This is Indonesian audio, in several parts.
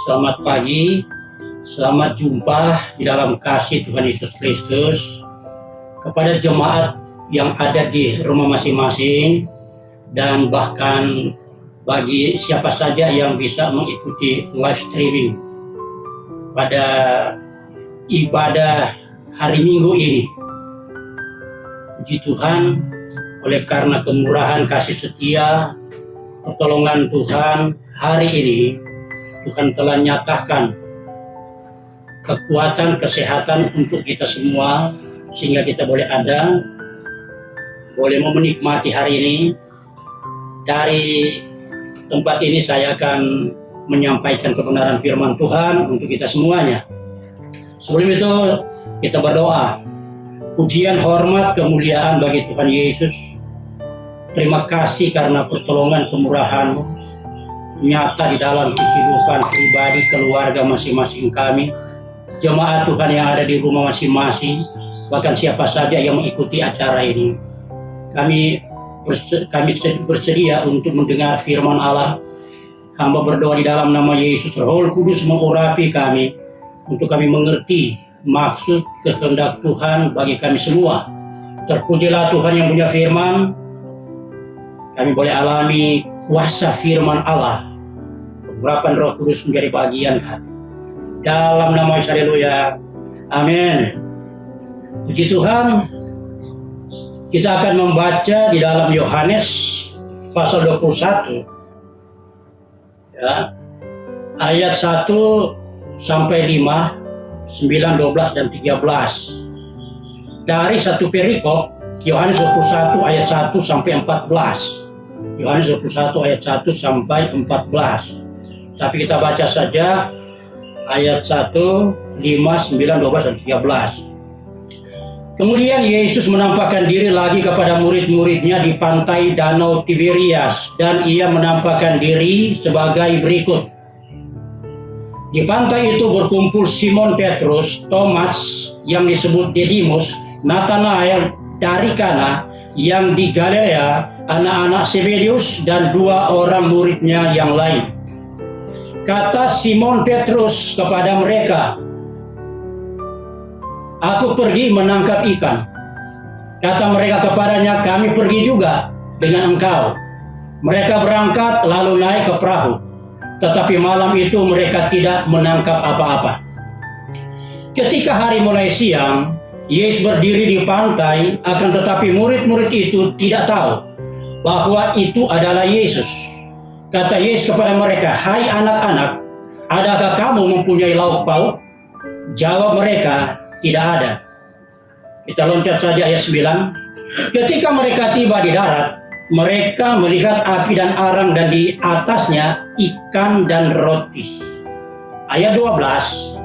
Selamat pagi, selamat jumpa di dalam kasih Tuhan Yesus Kristus kepada jemaat yang ada di rumah masing-masing, dan bahkan bagi siapa saja yang bisa mengikuti live streaming pada ibadah hari Minggu ini. Puji Tuhan, oleh karena kemurahan kasih setia, pertolongan Tuhan, hari ini Tuhan telah nyatakan kekuatan, kesehatan untuk kita semua, sehingga kita boleh ada, boleh menikmati hari ini. Dari tempat ini saya akan menyampaikan kebenaran firman Tuhan untuk kita semuanya. Sebelum itu kita berdoa. Pujian, hormat, kemuliaan bagi Tuhan Yesus. Terima kasih karena pertolongan kemurahan-Mu nyata di dalam kehidupan pribadi, keluarga masing-masing kami, jemaat Tuhan yang ada di rumah masing-masing, bahkan siapa saja yang mengikuti acara ini. Kami bersedia untuk mendengar firman Allah. Hamba berdoa di dalam nama Yesus, Roh Kudus mengurapi kami, untuk kami mengerti maksud kehendak Tuhan bagi kami semua. Terpujilah Tuhan yang punya firman. Kami boleh alami kuasa firman Allah. Urapan Roh Kudus menjadi bagian kami. Dalam nama Yesus, haleluya. Amin. Puji Tuhan. Kita akan membaca di dalam Yohanes pasal 21. Ya. Ayat 1 sampai 5, 9, 12 dan 13. Dari satu perikop Yohanes 21 ayat 1 sampai 14. Yohanes 21 ayat 1 sampai 14. Tapi kita baca saja ayat 1, 5, 9, 12, dan 13. Kemudian Yesus menampakkan diri lagi kepada murid-muridnya di pantai Danau Tiberias, dan ia menampakkan diri sebagai berikut. Di pantai itu berkumpul Simon Petrus, Thomas yang disebut Didimus, Nathanael dari Kana yang di Galilea, anak-anak Zebedius, dan 2 orang muridnya yang lain. Kata Simon Petrus kepada mereka, "Aku pergi menangkap ikan." Kata mereka kepadanya, "Kami pergi juga dengan engkau." Mereka berangkat lalu naik ke perahu. Tetapi malam itu mereka tidak menangkap apa-apa. Ketika hari mulai siang, Yesus berdiri di pantai, akan tetapi murid-murid itu tidak tahu bahwa itu adalah Yesus. Kata Yesus kepada mereka, "Hai anak-anak, adakah kamu mempunyai lauk pauk?" Jawab mereka, "Tidak ada." Kita loncat saja ayat 9. Ketika mereka tiba di darat, mereka melihat api dan arang, dan di atasnya ikan dan roti. Ayat 12.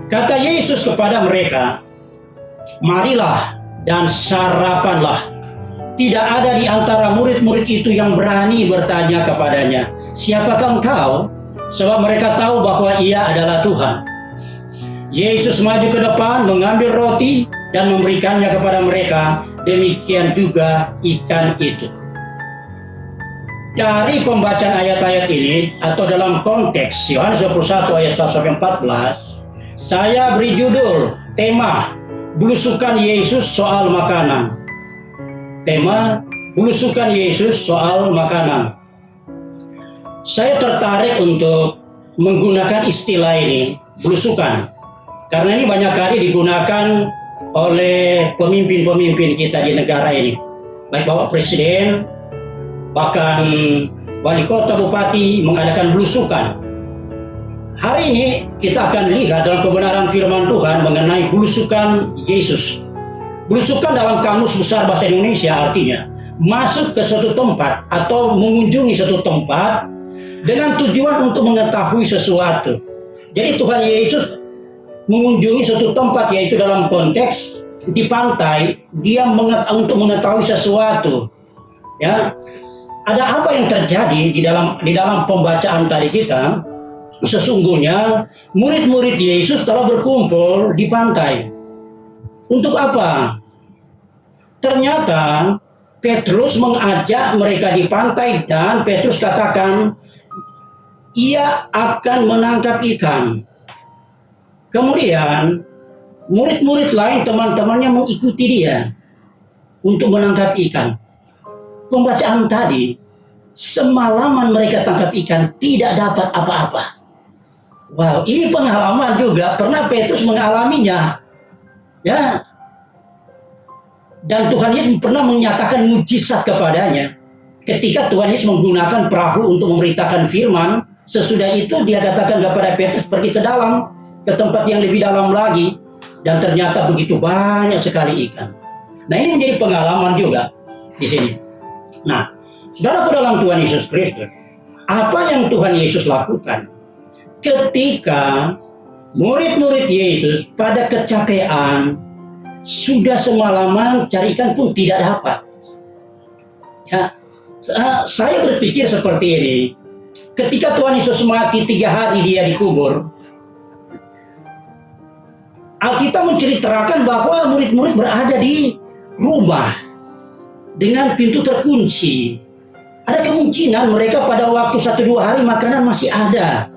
Kata Yesus kepada mereka, "Marilah dan sarapanlah." Tidak ada di antara murid-murid itu yang berani bertanya kepadanya, "Siapakah engkau?" Sebab mereka tahu bahwa ia adalah Tuhan. Yesus maju ke depan, mengambil roti dan memberikannya kepada mereka. Demikian juga ikan itu. Dari pembacaan ayat-ayat ini, atau dalam konteks Yohanes 21 ayat 1 sampai 14, saya beri judul, tema, belusukan Yesus soal makanan. Tema, belusukan Yesus soal makanan. Saya tertarik untuk menggunakan istilah ini, belusukan, karena ini banyak kali digunakan oleh pemimpin-pemimpin kita di negara ini, baik Bapak Presiden, bahkan wali kota, bupati mengadakan belusukan. Hari ini kita akan lihat dalam kebenaran firman Tuhan mengenai belusukan Yesus. Belusukan dalam Kamus Besar Bahasa Indonesia artinya masuk ke suatu tempat atau mengunjungi suatu tempat dengan tujuan untuk mengetahui sesuatu. Jadi Tuhan Yesus mengunjungi suatu tempat, yaitu dalam konteks di pantai, dia untuk mengetahui sesuatu. Ya, ada apa yang terjadi di dalam pembacaan tadi kita? Sesungguhnya murid-murid Yesus telah berkumpul di pantai. Untuk apa? Ternyata Petrus mengajak mereka di pantai, dan Petrus katakan, ia akan menangkap ikan. Kemudian murid-murid lain, teman-temannya mengikuti dia untuk menangkap ikan. Pembacaan tadi, semalaman mereka tangkap ikan, tidak dapat apa-apa. Wow, ini pengalaman juga, pernah Petrus mengalaminya. Ya. Dan Tuhan Yesus pernah menyatakan mujizat kepadanya. Ketika Tuhan Yesus menggunakan perahu untuk memberitakan firman, sesudah itu dia katakan kepada Petrus, pergi ke dalam, ke tempat yang lebih dalam lagi, dan ternyata begitu banyak sekali ikan. Nah, ini menjadi pengalaman juga di sini. Nah, saudaraku dalam Tuhan Yesus Kristus, apa yang Tuhan Yesus lakukan ketika murid-murid Yesus pada kecapean sudah semalaman cari ikan pun tidak dapat? Ya, saya berpikir seperti ini. Ketika Tuhan Yesus mati 3 hari dia dikubur, Alkitab menceritakan bahwa murid-murid berada di rumah dengan pintu terkunci. Ada kemungkinan mereka pada waktu 1-2 hari makanan masih ada.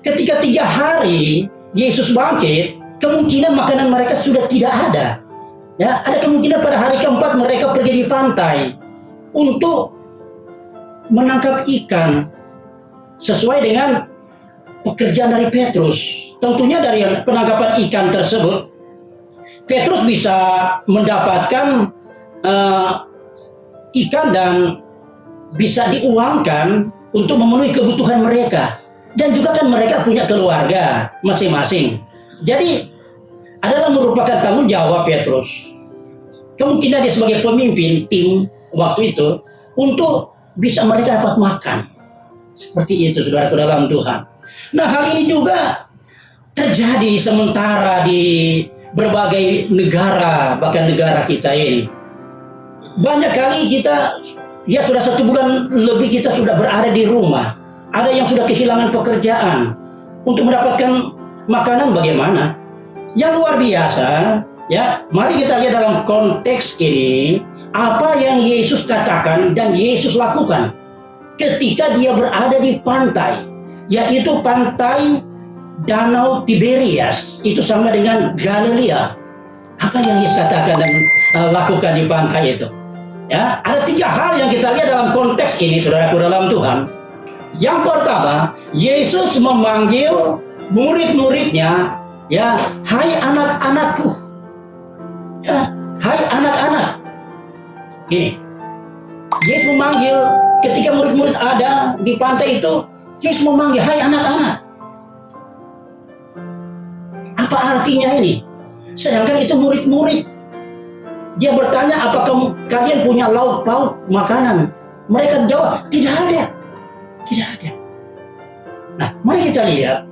Ketika 3 hari Yesus bangkit, kemungkinan makanan mereka sudah tidak ada. Ya, ada kemungkinan pada hari keempat mereka pergi di pantai untuk menangkap ikan sesuai dengan pekerjaan dari Petrus. Tentunya dari penangkapan ikan tersebut, Petrus bisa mendapatkan ikan dan bisa diuangkan untuk memenuhi kebutuhan mereka. Dan juga kan mereka punya keluarga masing-masing. Jadi adalah merupakan tanggung jawab Petrus. Kemungkinan dia sebagai pemimpin tim waktu itu untuk bisa mereka dapat makan. Seperti itu, saudara dalam Tuhan. Nah, hal ini juga terjadi sementara di berbagai negara, bahkan negara kita ini. Banyak kali kita, ya sudah 1 bulan lebih kita sudah berada di rumah. Ada yang sudah kehilangan pekerjaan. Untuk mendapatkan makanan bagaimana? Yang luar biasa, ya. Mari kita lihat dalam konteks ini apa yang Yesus katakan dan Yesus lakukan ketika dia berada di pantai, yaitu pantai Danau Tiberias, itu sama dengan Galilea. Apa yang Yesus katakan dan lakukan di pantai itu? Ya, ada 3 hal yang kita lihat dalam konteks ini, saudaraku dalam Tuhan. Yang pertama, Yesus memanggil murid-muridnya, ya, hai anak-anakku. Ya, hai anak-anak. Ini, Yesus memanggil ketika murid-murid ada di pantai itu, Yesus memanggil, hai anak-anak. Apa artinya ini? Sedangkan itu murid-murid. Dia bertanya, apakah kalian punya lauk pauk makanan? Mereka jawab, tidak ada. Tidak ada. Nah, mari kita lihat.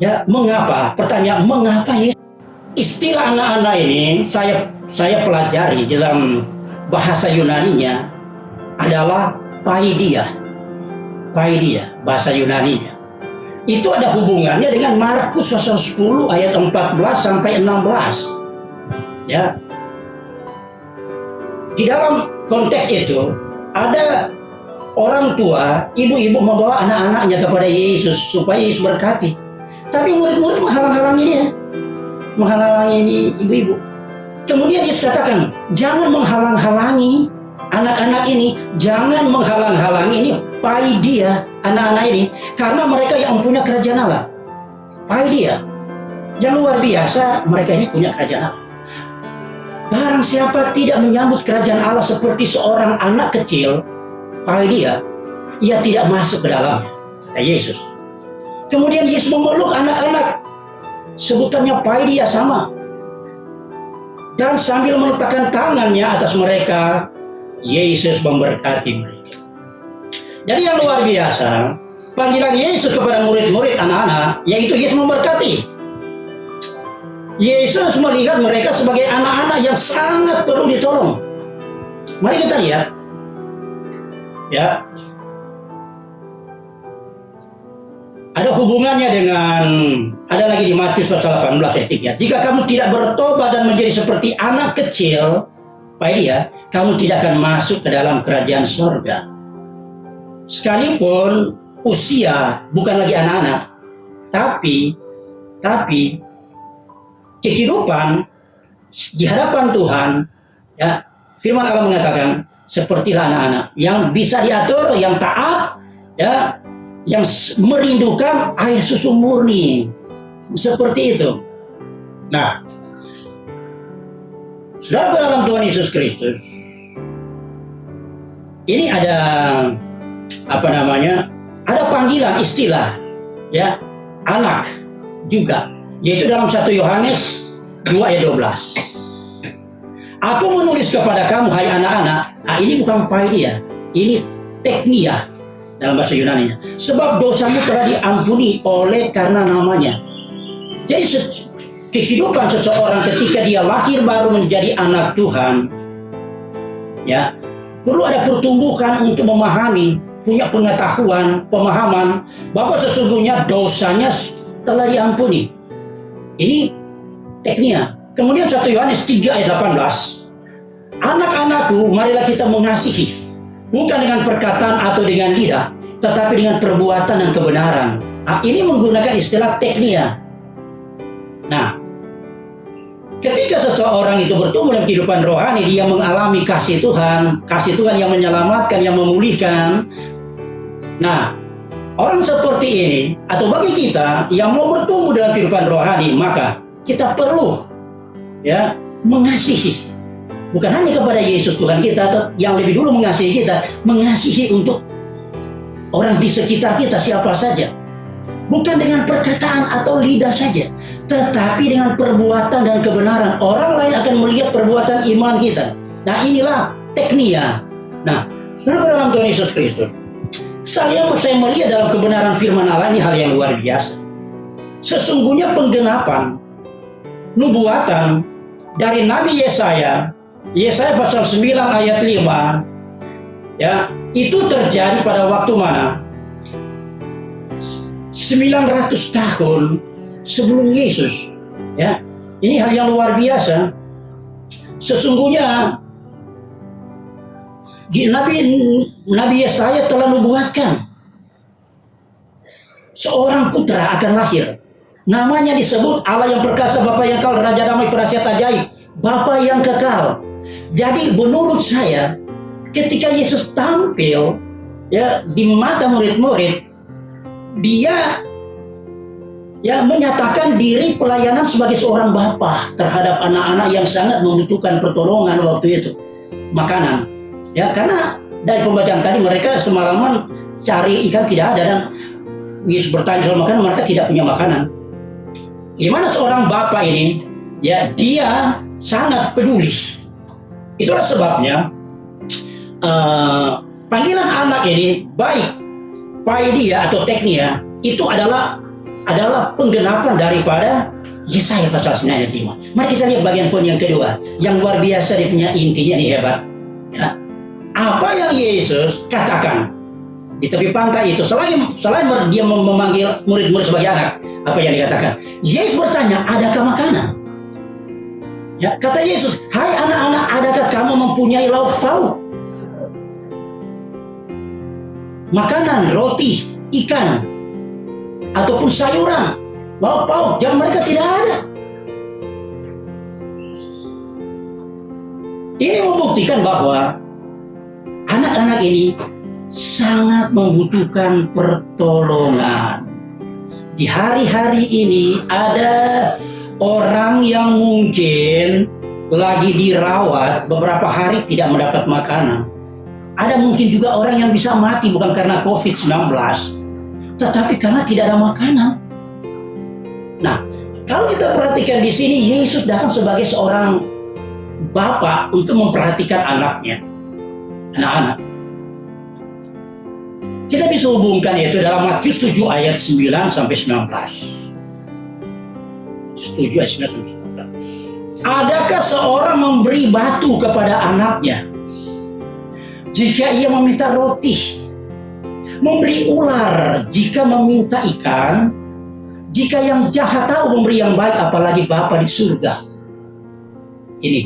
Ya, mengapa? Pertanyaan, mengapa Yesus? Istilah anak-anak ini saya pelajari dalam bahasa Yunaninya adalah paidia. Paidia, bahasa Yunaninya. Itu ada hubungannya dengan Markus pasal 10 ayat 14 sampai 16. Ya. Di dalam konteks itu ada orang tua, ibu-ibu membawa anak-anaknya kepada Yesus supaya Yesus berkati. Tapi murid-murid menghalang-halangi dia. Menghalangi ibu-ibu. Kemudian Yesus katakan, jangan menghalang-halangi anak-anak ini, jangan menghalang-halangi ini paidia, anak-anak ini, karena mereka yang punya kerajaan Allah. Paidia, yang luar biasa, mereka ini punya kerajaan Allah. Barang siapa tidak menyambut kerajaan Allah seperti seorang anak kecil, paidia, ia tidak masuk ke dalamnya, kata Yesus. Kemudian Yesus memeluk anak-anak, sebutannya paidia sama, dan sambil meletakkan tangannya atas mereka, Yesus memberkati mereka. Jadi yang luar biasa, panggilan Yesus kepada murid-murid anak-anak, yaitu Yesus memberkati. Yesus melihat mereka sebagai anak-anak yang sangat perlu ditolong. Mari kita lihat. Ya. Ada hubungannya dengan, ada lagi di Matius pasal 18 ayat 3. Jika kamu tidak bertobat dan menjadi seperti anak kecil, paidia, kamu tidak akan masuk ke dalam kerajaan sorga. Sekalipun usia, bukan lagi anak-anak, tapi kehidupan di hadapan Tuhan, ya, firman Allah mengatakan sepertilah anak-anak yang bisa diatur, yang taat, ya, yang merindukan air susu murni, seperti itu. Nah, saudara dalam Tuhan Yesus Kristus, ini ada ada panggilan istilah, ya, anak juga, yaitu dalam 1 Yohanes 2 ayat 12. Aku menulis kepada kamu, hai anak-anak. Ini bukan paidia, ini teknia dalam bahasa Yunani. Sebab dosamu telah diampuni oleh karena namanya. Jadi kehidupan seseorang ketika dia lahir baru menjadi anak Tuhan, ya, perlu ada pertumbuhan untuk memahami, punya pengetahuan, pemahaman bahwa sesungguhnya dosanya telah diampuni. Ini teknia. Kemudian 1 Yohanes 3 ayat 18. Anak-anakku, marilah kita mengasihi, bukan dengan perkataan atau dengan lidah, tetapi dengan perbuatan dan kebenaran. Ini menggunakan istilah teknia. Nah, ketika seseorang itu bertumbuh dalam kehidupan rohani, dia mengalami kasih Tuhan yang menyelamatkan, yang memulihkan. Nah, orang seperti ini, atau bagi kita yang mau bertumbuh dalam kehidupan rohani, maka kita perlu, ya, mengasihi. Bukan hanya kepada Yesus Tuhan kita yang lebih dulu mengasihi kita, mengasihi untuk orang di sekitar kita siapa saja. Bukan dengan perkataan atau lidah saja, tetapi dengan perbuatan dan kebenaran. Orang lain akan melihat perbuatan iman kita. Nah, inilah teknia. Nah, saudara dalam Tuhan Yesus Kristus, saya melihat dalam kebenaran firman Allah ini hal yang luar biasa. Sesungguhnya penggenapan nubuatan dari Nabi Yesaya pasal 9 ayat 5, ya, itu terjadi pada waktu mana? 900 tahun sebelum Yesus, ya. Ini hal yang luar biasa. Sesungguhnya Nabi Yesaya telah nubuatkan seorang putra akan lahir. Namanya disebut Allah yang perkasa, Bapa yang kekal, Raja damai, penasihat ajaib, Bapa yang kekal. Jadi menurut saya, ketika Yesus tampil, ya, di mata murid-murid, dia, ya, menyatakan diri pelayanan sebagai seorang bapa terhadap anak-anak yang sangat membutuhkan pertolongan waktu itu, makanan. Ya, karena dari pembacaan tadi mereka semalaman cari ikan tidak ada, dan Yesus bertanya soal makanan, mereka tidak punya makanan. Gimana seorang bapak ini, ya, dia sangat peduli. Itulah sebabnya panggilan anak ini, baik paidia atau teknia, itu adalah penggenapan daripada Yesaya pasal 9 ayat 5. Mari kita lihat bagian poin yang kedua, yang luar biasa, dia punya intinya, ini hebat, ya. Apa yang Yesus katakan di tepi pantai itu, selain dia memanggil murid-murid sebagai anak, apa yang dikatakan? Yesus bertanya, adakah makanan? Ya, kata Yesus, hai anak-anak, adakah kamu mempunyai lauk pauk? Makanan, roti, ikan, ataupun sayuran, lauk pauk, yang mereka tidak ada. Ini membuktikan bahwa anak-anak ini sangat membutuhkan pertolongan. Di hari-hari ini ada orang yang mungkin lagi dirawat beberapa hari tidak mendapat makanan. Ada mungkin juga orang yang bisa mati bukan karena COVID-19, tetapi karena tidak ada makanan. Nah, kalau kita perhatikan di sini, Yesus datang sebagai seorang bapak untuk memperhatikan anaknya, anak-anak. Kita bisa hubungkan itu dalam Matius 7 ayat 9 sampai 19. 7 ayat 9 sampai 19. Adakah seorang memberi batu kepada anaknya jika ia meminta roti? Memberi ular jika meminta ikan? Jika yang jahat tahu memberi yang baik, apalagi Bapa di surga. Ini,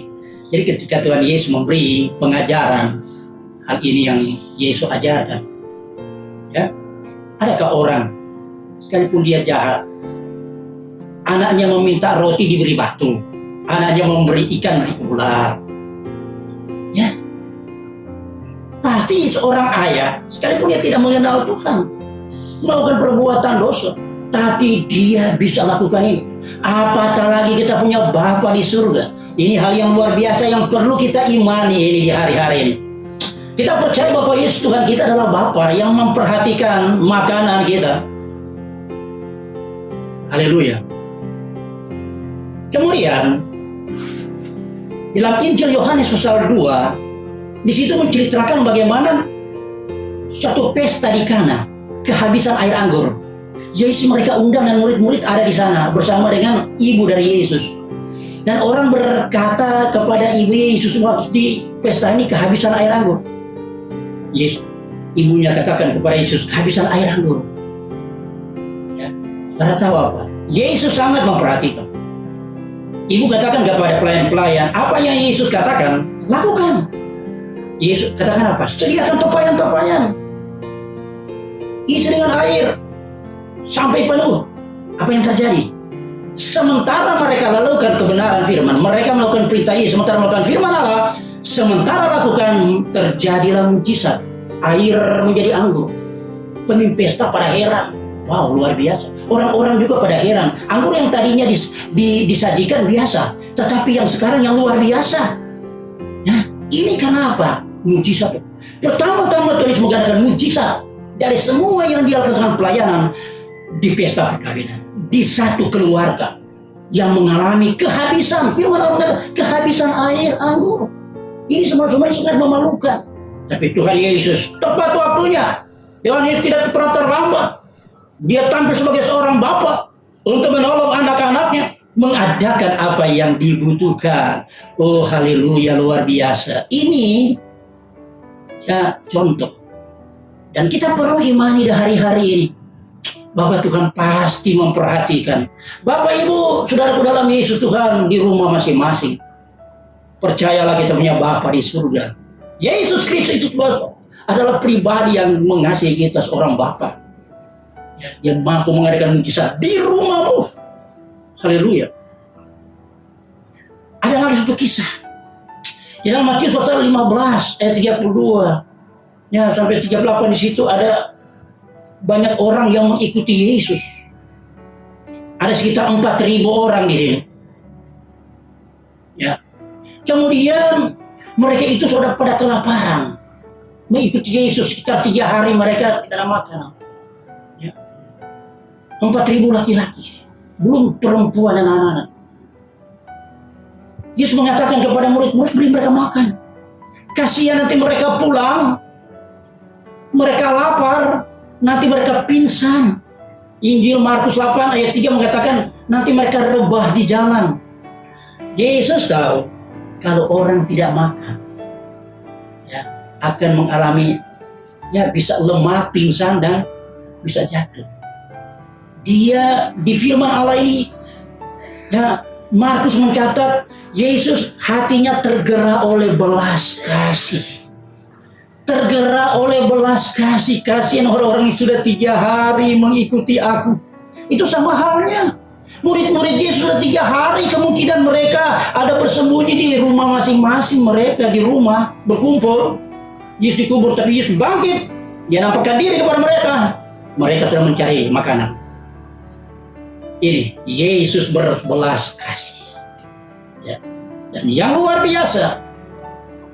jadi ketika Tuhan Yesus memberi pengajaran, hal ini yang Yesus ajarkan, ya. Adakah orang, sekalipun dia jahat, anaknya meminta roti diberi batu, anaknya memberi ikan diberi ular? Ya, pasti seorang ayah, sekalipun dia tidak mengenal Tuhan, melakukan perbuatan dosa, tapi dia bisa lakukan ini. Apatah lagi kita punya Bapa di surga. Ini hal yang luar biasa yang perlu kita imani ini di hari-hari ini. Kita percaya bahwa Yesus Tuhan kita adalah Bapa yang memperhatikan makanan kita. Haleluya. Kemudian dalam Injil Yohanes pasal 2, di situ menceritakan bagaimana suatu pesta di Kana, kehabisan air anggur. Yesus mereka undang dan murid-murid ada di sana bersama dengan ibu dari Yesus. Dan orang berkata kepada ibu Yesus, di pesta ini kehabisan air anggur. Yesus, ibunya katakan kepada Yesus, kehabisan air anggur. Ya, saudara tahu apa? Yesus sangat memperhatikan. Ibu katakan kepada pelayan-pelayan, apa yang Yesus katakan, lakukan. Yesus katakan apa? Sediakan tempayan-tempayan, isi dengan air sampai penuh. Apa yang terjadi? Sementara mereka lakukan kebenaran firman, mereka melakukan perintah Yesus, sementara melakukan firman Allah, sementara lakukan, terjadilah mujizat. Air menjadi anggur. Pemimpin pesta pada heran. Wow, luar biasa. Orang-orang juga pada heran. Anggur yang tadinya disajikan biasa, tetapi yang sekarang yang luar biasa. Nah, ini kenapa? Mujizat. Pertama-tama Tuhan Yesus mengadakan mujizat dari semua yang dilakukan pelayanan di pesta perkawinan, di satu keluarga yang mengalami kehabisan, kehabisan air anggur. Ini semua-semuanya sangat memalukan. Tapi Tuhan Yesus tepat waktunya. Tuhan Yesus tidak pernah terlambat. Dia tampil sebagai seorang bapa untuk menolong anak-anaknya, mengadakan apa yang dibutuhkan. Oh haleluya, luar biasa. Ini ya contoh. Dan kita perlu imani di hari-hari ini bahwa Tuhan pasti memperhatikan. Bapak Ibu, saudaraku dalam Yesus Tuhan di rumah masing-masing, percayalah kita punya Bapa di surga. Yesus Kristus itu adalah pribadi yang mengasihi kita, seorang Bapa yang mampu mengadakan mujizat di rumahmu. Haleluya. Ada lagi satu kisah dalam Matius pasal 15 ayat 32 ya sampai 38. Di situ ada banyak orang yang mengikuti Yesus. Ada sekitar 4.000 orang di sini. Ya. Kemudian mereka itu sudah pada kelaparan, mengikuti Yesus sekitar 3 hari mereka tidak ada makanan. Ya. 4.000 laki-laki, belum perempuan dan anak-anak. Yesus mengatakan kepada murid-murid, beri mereka makan. Kasihan nanti mereka pulang, mereka lapar, nanti mereka pingsan. Injil Markus 8 ayat 3 mengatakan nanti mereka rebah di jalan. Yesus tahu kalau orang tidak makan, ya, akan mengalami, ya, bisa lemah, pingsan, dan bisa jatuh. Dia di firman Allah ini, ya, Markus mencatat Yesus hatinya tergerak oleh belas kasih. Tergerak oleh belas kasih. Kasihan orang-orang yang sudah 3 hari mengikuti aku. Itu sama halnya. Murid-murid Yesus sudah 3 hari, kemungkinan mereka ada bersembunyi di rumah masing-masing mereka, di rumah berkumpul. Yesus dikubur, tapi Yesus bangkit. Dia nampakkan diri kepada mereka. Mereka sedang mencari makanan. Ini Yesus berbelas kasih. Ya. Dan yang luar biasa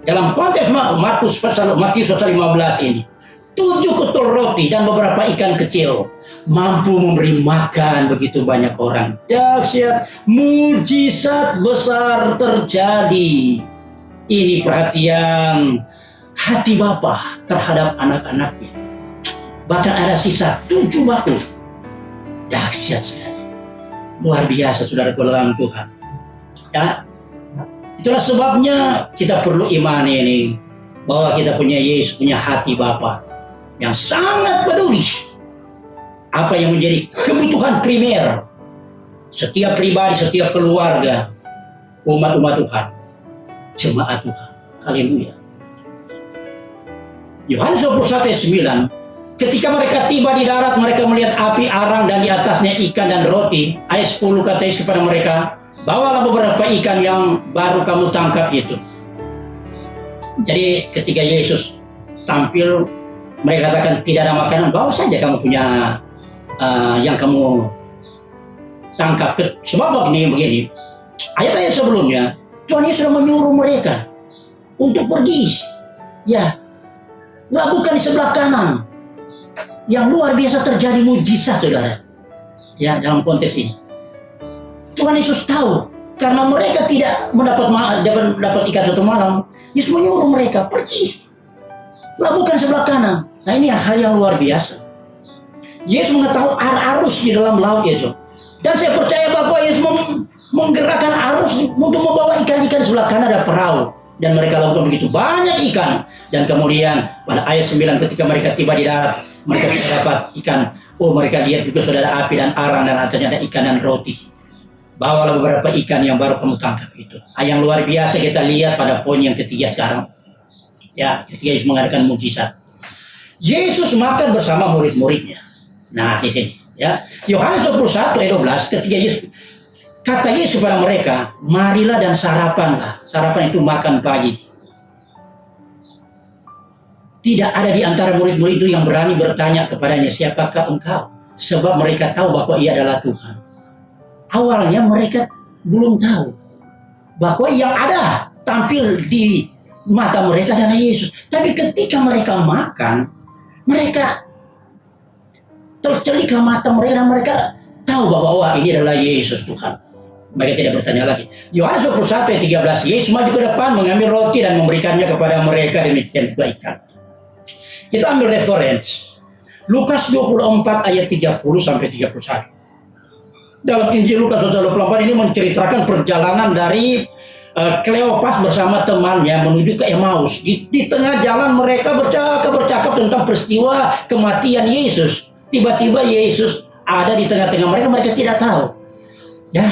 dalam konteks Matius pasal 15 ini, 7 kutul roti dan beberapa ikan kecil mampu memberi makan begitu banyak orang. Dahsyat, mujizat besar terjadi. Ini perhatian hati Bapa terhadap anak-anaknya. Bahkan ada sisa 7 batu. Dahsyat sekali. Luar biasa, saudara dalam Tuhan. Ya, itulah sebabnya kita perlu imani ini, bahwa kita punya Yesus, punya hati Bapa yang sangat peduli apa yang menjadi kebutuhan primer setiap pribadi, setiap keluarga, umat-umat Tuhan, jemaat Tuhan. Haleluya. Yohanes 21 ayat 9, Ketika mereka tiba di darat, mereka melihat api arang dan di atasnya ikan dan roti. Ayat 10 kata Yesus kepada mereka, bawalah beberapa ikan yang baru kamu tangkap itu. Jadi ketika Yesus tampil, mereka katakan tidak ada makanan, bawa saja kamu punya yang kamu tangkap. Sebab begini, ayat-ayat sebelumnya Tuhan Yesus sudah menyuruh mereka untuk pergi, ya, lakukan di sebelah kanan. Yang luar biasa terjadi mujizat, saudara. Ya, dalam konteks ini Tuhan Yesus tahu karena mereka tidak dapat ikan satu malam. Yesus menyuruh mereka pergi, lakukan sebelah kanan. Nah, ini hal yang luar biasa. Yesus mengetahui arus di dalam laut itu, dan saya percaya bahwa Yesus menggerakkan arus untuk membawa ikan-ikan sebelah kanan ada perahu, dan mereka lakukan begitu banyak ikan. Dan kemudian pada ayat 9 ketika mereka tiba di darat, mereka sudah dapat ikan. Oh, mereka lihat juga sudah ada api dan arang dan atasnya ada ikan dan roti. Bawalah beberapa ikan yang baru kamu tangkap itu. Yang luar biasa kita lihat pada poin yang ketiga sekarang. Ya, ketika Yesus mengadakan mujizat, Yesus makan bersama murid-muridnya. Nah, di sini, ya, Yohanes 21 ayat 12, ketika Yesus kata Yesus kepada mereka, marilah dan sarapanlah. Sarapan itu makan pagi. Tidak ada di antara murid-murid itu yang berani bertanya kepadanya, siapakah engkau? Sebab mereka tahu bahwa ia adalah Tuhan. Awalnya mereka belum tahu bahwa yang ada tampil di mata mereka adalah Yesus. Tapi ketika mereka makan, mereka terceliklah mata mereka dan mereka tahu bahwa wah, ini adalah Yesus Tuhan. Mereka tidak bertanya lagi. Yohanes 21 ayat 13, Yesus maju ke depan mengambil roti dan memberikannya kepada mereka, demikian juga ikan. Kita ambil referensi Lukas 24 ayat 30 sampai 31. Dalam Injil Lukas 24 ini menceritakan perjalanan dari Kleopas bersama temannya menuju ke Emmaus. Di tengah jalan mereka bercakap tentang peristiwa kematian Yesus. Tiba-tiba Yesus ada di tengah-tengah mereka, mereka tidak tahu. Ya,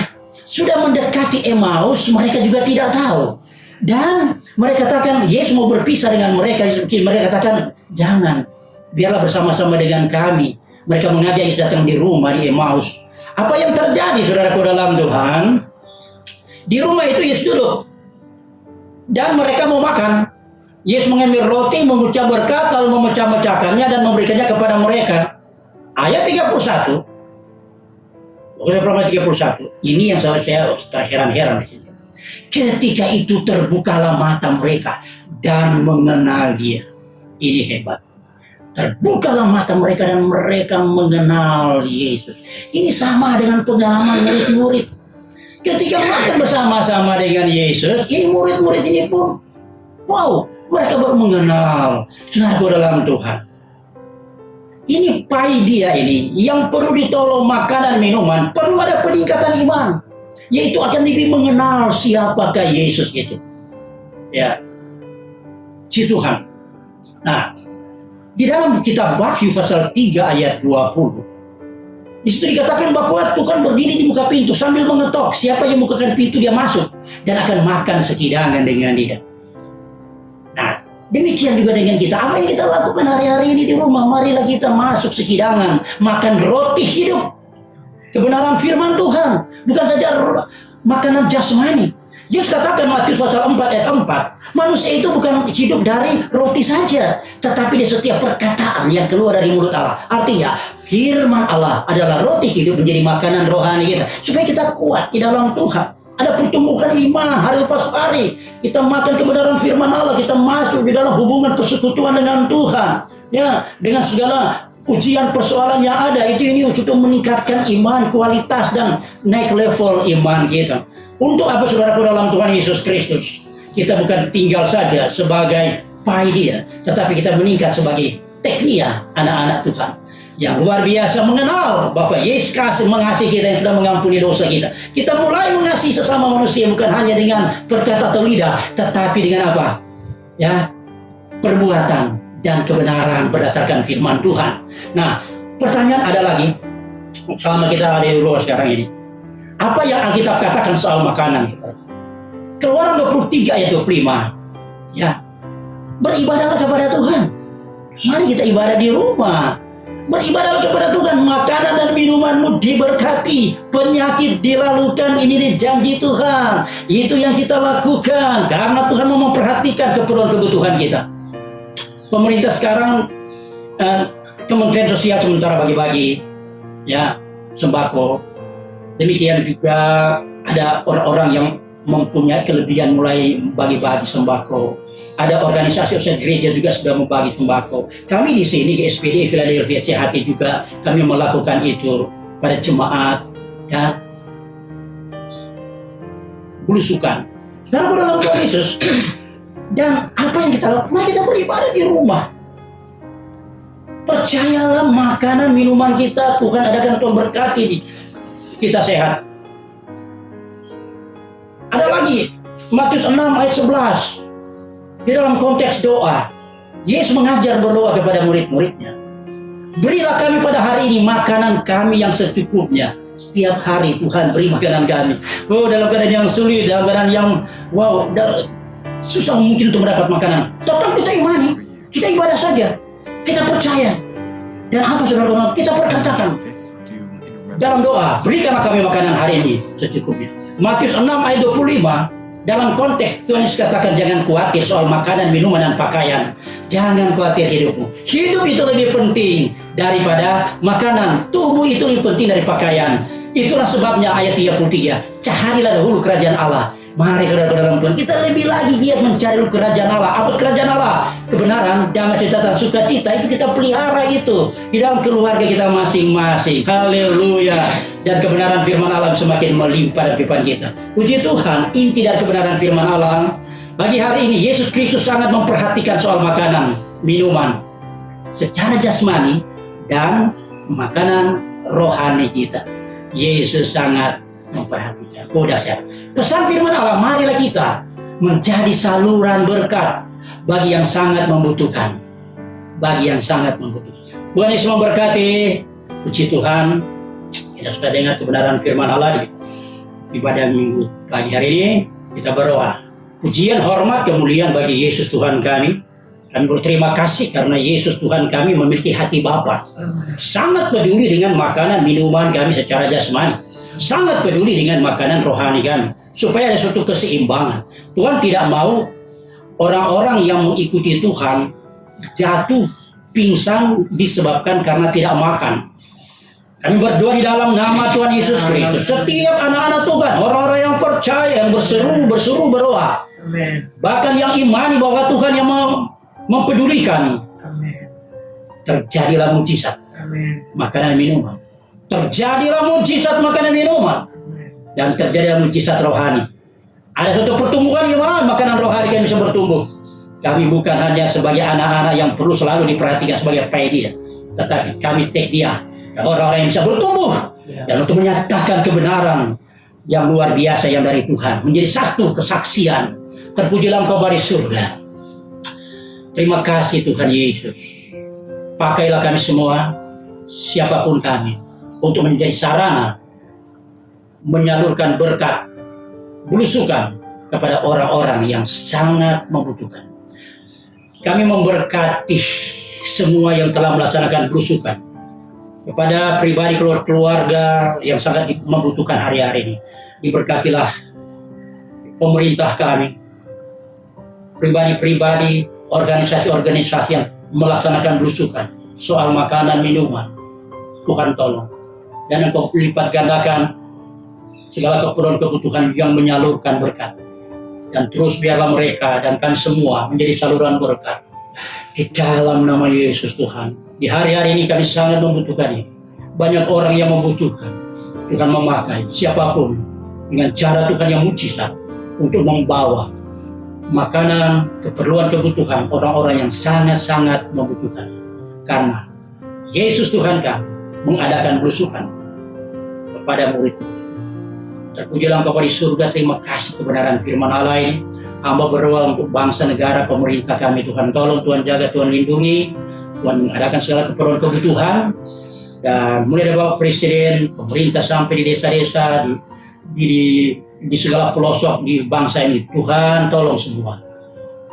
sudah mendekati Emmaus, mereka juga tidak tahu. Dan mereka katakan Yesus mau berpisah dengan mereka. Mereka katakan jangan, biarlah bersama-sama dengan kami. Mereka mengajak Yesus datang di rumah di Emmaus. Apa yang terjadi, saudaraku dalam Tuhan? Di rumah itu Yesus duduk dan mereka mau makan. Yesus mengambil roti, mengucap berkat, lalu memecah-mecahkannya dan memberikannya kepada mereka. Ayat 31. Ayat 31. Ini yang saya terheran-heran di sini. Ketika itu terbukalah mata mereka dan mengenal Dia. Ini hebat. Terbukalah mata mereka dan mereka mengenal Yesus. Ini sama dengan pengalaman murid-murid. Ketika makan bersama-sama dengan Yesus, ini murid-murid ini pun, wow, mereka baru mengenal saudaraku dalam Tuhan. Ini paidia ini yang perlu ditolong makanan minuman, perlu ada peningkatan iman. Yaitu akan lebih mengenal siapakah Yesus itu. Ya, si Tuhan. Nah, di dalam kitab Wahyu pasal 3 ayat 20, di situ dikatakan bahwa Tuhan berdiri di muka pintu sambil mengetok. Siapa yang membukakan pintu, dia masuk dan akan makan sehidangan dengan dia. Nah, demikian juga dengan kita. Apa yang kita lakukan hari-hari ini di rumah? Marilah kita masuk sehidangan, makan roti hidup. Kebenaran firman Tuhan, bukan saja makanan jasmani. Yesus katakan Matius pasal 4 ayat 4, manusia itu bukan hidup dari roti saja, tetapi dari setiap perkataan yang keluar dari mulut Allah. Artinya, firman Allah adalah roti hidup menjadi makanan rohani kita, supaya kita kuat di dalam Tuhan. Ada pertumbuhan iman hari lepas hari. Kita makan kebenaran firman Allah, kita masuk di dalam hubungan persekutuan dengan Tuhan. Ya, dengan segala ujian persoalan yang ada, ini untuk meningkatkan iman, kualitas dan naik level iman kita. Untuk apa, saudaraku dalam Tuhan Yesus Kristus? Kita bukan tinggal saja sebagai paidia, tetapi kita meningkat sebagai teknia, anak-anak Tuhan yang luar biasa mengenal Bapa Yesus mengasihi kita yang sudah mengampuni dosa kita. Kita mulai mengasihi sesama manusia bukan hanya dengan perkata atau lidah, tetapi dengan apa? Ya, perbuatan dan kebenaran berdasarkan firman Tuhan. Nah, pertanyaan ada lagi selama kita ada di luar sekarang ini. Apa yang Alkitab katakan soal makanan? Keluaran 23 ayat 25. Ya, beribadahlah kepada Tuhan. Mari kita ibadah di rumah. Beribadah kepada Tuhan, makanan dan minumanmu diberkati, penyakit dilalukan, ini janji Tuhan. Itu yang kita lakukan karena Tuhan mau memperhatikan keperluan kebutuhan kita. Pemerintah sekarang, Kementerian Sosial sementara bagi-bagi ya sembako. Demikian juga ada orang-orang yang mempunyai kelebihan mulai bagi-bagi sembako. Ada organisasi gereja juga sudah membagi sembako. Kami di sini di SPD Philadelphia CHT juga kami melakukan itu pada jemaat ya belusukan. Dalam dalam Tuhan Yesus. Dan apa yang kita lakukan? Mari kita beribadah di rumah. Percayalah makanan minuman kita Tuhan adakan Tuhan berkati kita sehat. Ada lagi Matius 6 ayat 11. Di dalam konteks doa, Yesus mengajar berdoa kepada murid-muridnya. Berilah kami pada hari ini makanan kami yang secukupnya. Setiap hari Tuhan beri makanan kami. Oh, dalam keadaan yang sulit, dalam keadaan yang susah mungkin untuk mendapat makanan. Tetap kita imani, kita ibadah saja, kita percaya. Dan apa saudara-saudara, kita perkatakan dalam doa, berikanlah kami makanan hari ini secukupnya. Matius 6 ayat 25. Dalam konteks Tuhan Yesus katakan jangan khawatir soal makanan, minuman, dan pakaian. Jangan khawatir hidupmu. Hidup itu lebih penting daripada makanan. Tubuh itu lebih penting dari pakaian. Itulah sebabnya ayat 33. Carilah dahulu kerajaan Allah. Mari saudara-saudara dalam Tuhan, kita lebih lagi giat mencari kerajaan Allah. Apa kerajaan Allah? Kebenaran, damai sejahtera, sukacita, itu kita pelihara itu di dalam keluarga kita masing-masing. Haleluya. Dan kebenaran firman Allah semakin melimpah dalam kehidupan kita. Puji Tuhan, inti dari kebenaran firman Allah bagi hari ini, Yesus Kristus sangat memperhatikan soal makanan, minuman secara jasmani dan makanan rohani kita. Yesus sangat memperhatikan. Oh dahsyat. Pesan firman Allah, marilah kita menjadi saluran berkat bagi yang sangat membutuhkan. Bagi yang sangat membutuhkan. Tuhan Yesus memberkati. Puji Tuhan. Kita sudah dengar kebenaran firman Allah di ibadah minggu pagi hari ini. Kita berdoa. Pujian, hormat, kemuliaan bagi Yesus Tuhan kami. Kami berterima kasih karena Yesus Tuhan kami memiliki hati Bapa. Sangat peduli dengan makanan, minuman kami secara jasmani. Sangat peduli dengan makanan rohani kami. Supaya ada suatu keseimbangan. Tuhan tidak mau orang-orang yang mengikuti Tuhan jatuh pingsan disebabkan karena tidak makan. Kami berdoa di dalam nama Tuhan Yesus Kristus. Setiap anak-anak Tuhan, orang-orang yang percaya, yang berseru berdoa. Amen. Bahkan yang imani bahwa Tuhan yang mempedulikan. Amen. Terjadilah mujizat. Amen. Makanan minuman. Terjadilah mujizat makanan minuman. Dan terjadilah mujizat rohani. Ada suatu pertumbuhan iman, makanan rohani yang bisa bertumbuh. Kami bukan hanya sebagai anak-anak yang perlu selalu diperhatikan sebagai pioneer, tetapi kami take dia orang-orang yang bisa bertumbuh dan untuk menyatakan kebenaran yang luar biasa yang dari Tuhan, menjadi satu kesaksian. Terpujilah Engkau Bapa di surga. Terima kasih Tuhan Yesus. Pakailah kami semua, siapapun kami, untuk menjadi sarana menyalurkan berkat belusukan kepada orang-orang yang sangat membutuhkan. Kami memberkati semua yang telah melaksanakan belusukan kepada pribadi keluarga yang sangat membutuhkan hari-hari ini. Diberkatilah pemerintah kami, pribadi-pribadi, organisasi-organisasi yang melaksanakan belusukan soal makanan, minuman. Tuhan tolong. Dan Engkau lipat gandakan segala kebutuhan yang menyalurkan berkat. Dan terus biarlah mereka dan kami semua menjadi saluran berkat. Di dalam nama Yesus Tuhan. Di hari-hari ini kami sangat membutuhkannya. Banyak orang yang membutuhkan. Tuhan memakai siapapun dengan cara Tuhan yang mujizat untuk membawa makanan, keperluan, kebutuhan orang-orang yang sangat-sangat membutuhkan. Karena Yesus Tuhan kami mengadakan belusukan kepada murid. Terpujilah Engkau di surga. Terima kasih kebenaran firman Allah ini. Hamba berdoa untuk bangsa, negara, pemerintah kami. Tuhan tolong, Tuhan jaga, Tuhan lindungi. Tuhan mengadakan segala keperluan kebutuhan. Dan mulai dari Bapak Presiden, pemerintah sampai di desa-desa, di segala pelosok di bangsa ini. Tuhan tolong semua.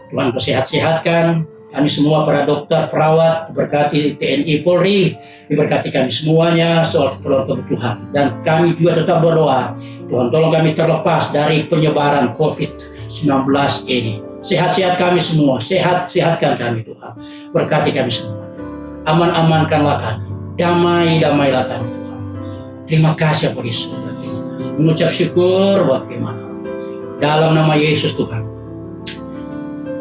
Tuhan sehat-sehatkan kami semua para dokter, perawat, berkati TNI Polri, diberkati kami semuanya soal kebutuhan. Dan kami juga tetap berdoa, Tuhan tolong kami terlepas dari penyebaran COVID-19 ini. Sehat-sehat kami semua, sehat-sehatkan kami Tuhan. Berkati kami semua. Aman-amankanlah kami, damai-damailah kami Tuhan. Terima kasih Bapak Yesus. Mengucap syukur buat firman. Dalam nama Yesus Tuhan.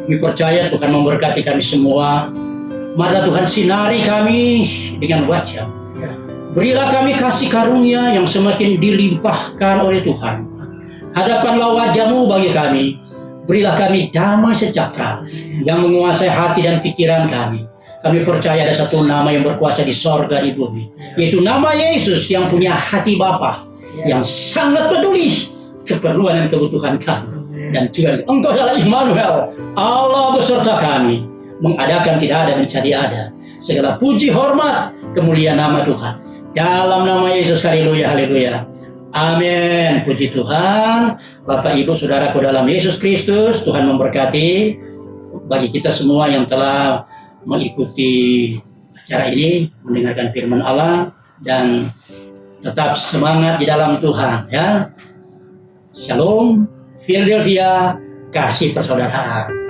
Kami percaya Tuhan memberkati kami semua. Marilah Tuhan sinari kami dengan wajah. Berilah kami kasih karunia yang semakin dilimpahkan oleh Tuhan. Hadapanlah wajah-Mu bagi kami. Berilah kami damai sejahtera yang menguasai hati dan pikiran kami. Kami percaya ada satu nama yang berkuasa di sorga di bumi, yaitu nama Yesus yang punya hati Bapa, yang sangat peduli keperluan dan kebutuhan kami. Dan juga Engkau adalah Immanuel, Allah beserta kami, mengadakan tidak ada menjadi ada. Segala puji, hormat, kemuliaan nama Tuhan. Dalam nama Yesus, haleluya, haleluya. Amin. Puji Tuhan. Bapak, Ibu, Saudaraku dalam Yesus Kristus, Tuhan memberkati bagi kita semua yang telah mengikuti acara ini, mendengarkan firman Allah, dan tetap semangat di dalam Tuhan, ya. Shalom, Philadelphia, kasih persaudaraan.